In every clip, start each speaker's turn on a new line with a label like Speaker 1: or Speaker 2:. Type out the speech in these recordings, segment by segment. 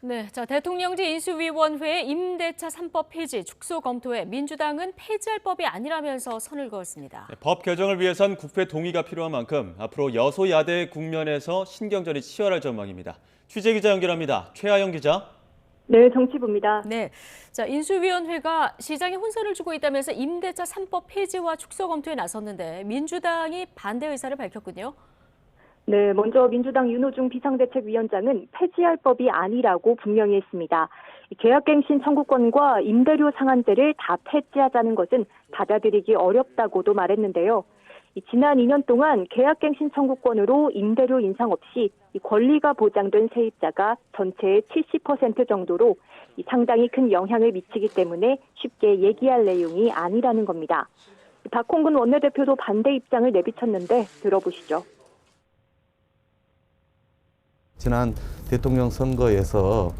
Speaker 1: 네, 대통령직 인수위원회의 임대차 3법 폐지, 축소 검토에 민주당은 폐지할 법이 아니라면서 선을 그었습니다.
Speaker 2: 법 개정을 위해선 국회 동의가 필요한 만큼 앞으로 여소야대 국면에서 신경전이 치열할 전망입니다. 취재기자 연결합니다. 최하영 기자.
Speaker 3: 네, 정치부입니다.
Speaker 1: 네, 인수위원회가 시장에 혼선을 주고 있다면서 임대차 3법 폐지와 축소 검토에 나섰는데 민주당이 반대 의사를 밝혔군요.
Speaker 3: 네, 먼저 민주당 윤호중 비상대책위원장은 폐지할 법이 아니라고 분명히 했습니다. 계약갱신 청구권과 임대료 상한제를 다 폐지하자는 것은 받아들이기 어렵다고도 말했는데요. 지난 2년 동안 계약갱신 청구권으로 임대료 인상 없이 권리가 보장된 세입자가 전체의 70% 정도로 상당히 큰 영향을 미치기 때문에 쉽게 얘기할 내용이 아니라는 겁니다. 박홍근 원내대표도 반대 입장을 내비쳤는데 들어보시죠.
Speaker 4: 지난 대통령 선거에서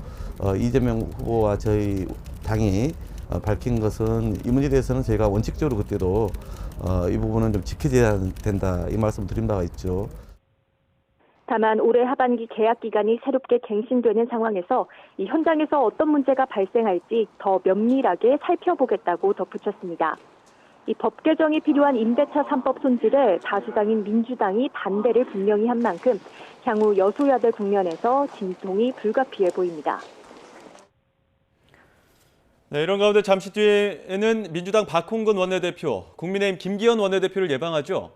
Speaker 4: 이재명 후보와 저희 당이 밝힌 것은 이 문제에 대해서는 저희가 원칙적으로 그때도 이 부분은 좀 지켜져야 된다 이 말씀 드린 바가 있죠.
Speaker 3: 다만 올해 하반기 계약 기간이 새롭게 갱신되는 상황에서 이 현장에서 어떤 문제가 발생할지 더 면밀하게 살펴보겠다고 덧붙였습니다. 이 법 개정이 필요한 임대차 3법 손질에 다수당인 민주당이 반대를 분명히 한 만큼 향후 여소야대 국면에서 진통이 불가피해 보입니다.
Speaker 2: 네, 이런 가운데 잠시 뒤에는 민주당 박홍근 원내대표, 국민의힘 김기현 원내대표를 예방하죠.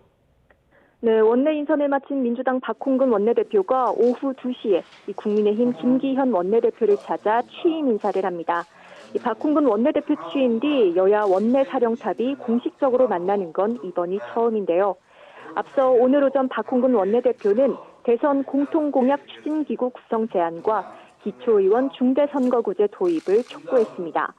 Speaker 3: 네, 원내 인선을 마친 민주당 박홍근 원내대표가 오후 2시에 국민의힘 김기현 원내대표를 찾아 취임 인사를 합니다. 박홍근 원내대표 취임 뒤 여야 원내 사령탑이 공식적으로 만나는 건 이번이 처음인데요. 앞서 오늘 오전 박홍근 원내대표는 대선 공통공약 추진기구 구성 제안과 기초의원 중대선거구제 도입을 촉구했습니다.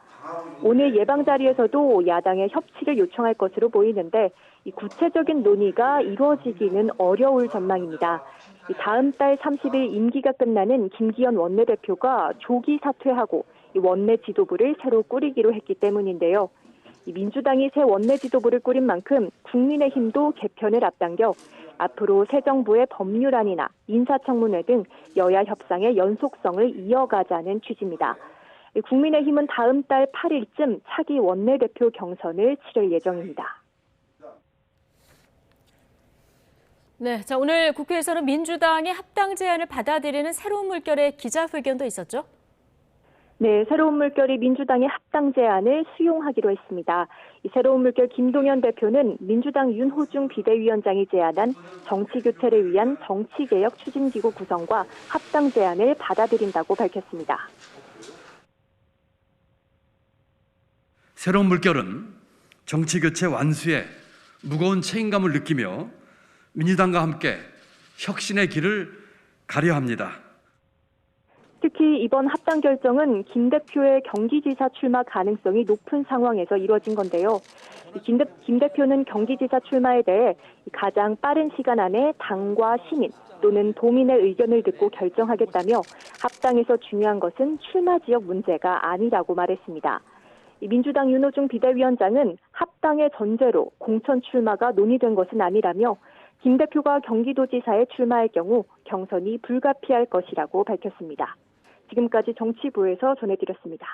Speaker 3: 오늘 예방 자리에서도 야당의 협치를 요청할 것으로 보이는데 구체적인 논의가 이루어지기는 어려울 전망입니다. 다음 달 30일 임기가 끝나는 김기현 원내대표가 조기 사퇴하고 원내 지도부를 새로 꾸리기로 했기 때문인데요. 민주당이 새 원내 지도부를 꾸린 만큼 국민의힘도 개편을 앞당겨 앞으로 새 정부의 법률안이나 인사청문회 등 여야 협상의 연속성을 이어가자는 취지입니다. 국민의힘은 다음 달 8일쯤 차기 원내대표 경선을 치를 예정입니다.
Speaker 1: 네, 오늘 국회에서는 민주당의 합당 제안을 받아들이는 새로운 물결의 기자회견도 있었죠?
Speaker 3: 네, 새로운 물결이 민주당의 합당 제안을 수용하기로 했습니다. 이 새로운 물결 김동연 대표는 민주당 윤호중 비대위원장이 제안한 정치교체를 위한 정치개혁 추진기구 구성과 합당 제안을 받아들인다고 밝혔습니다.
Speaker 5: 새로운 물결은 정치교체 완수에 무거운 책임감을 느끼며 민주당과 함께 혁신의 길을 가려 합니다.
Speaker 3: 특히 이번 합당 결정은 김 대표의 경기지사 출마 가능성이 높은 상황에서 이루어진 건데요. 김 대표는 경기지사 출마에 대해 가장 빠른 시간 안에 당과 시민 또는 도민의 의견을 듣고 결정하겠다며 합당에서 중요한 것은 출마 지역 문제가 아니라고 말했습니다. 민주당 윤호중 비대위원장은 합당의 전제로 공천 출마가 논의된 것은 아니라며 김 대표가 경기도지사에 출마할 경우 경선이 불가피할 것이라고 밝혔습니다. 지금까지 정치부에서 전해드렸습니다.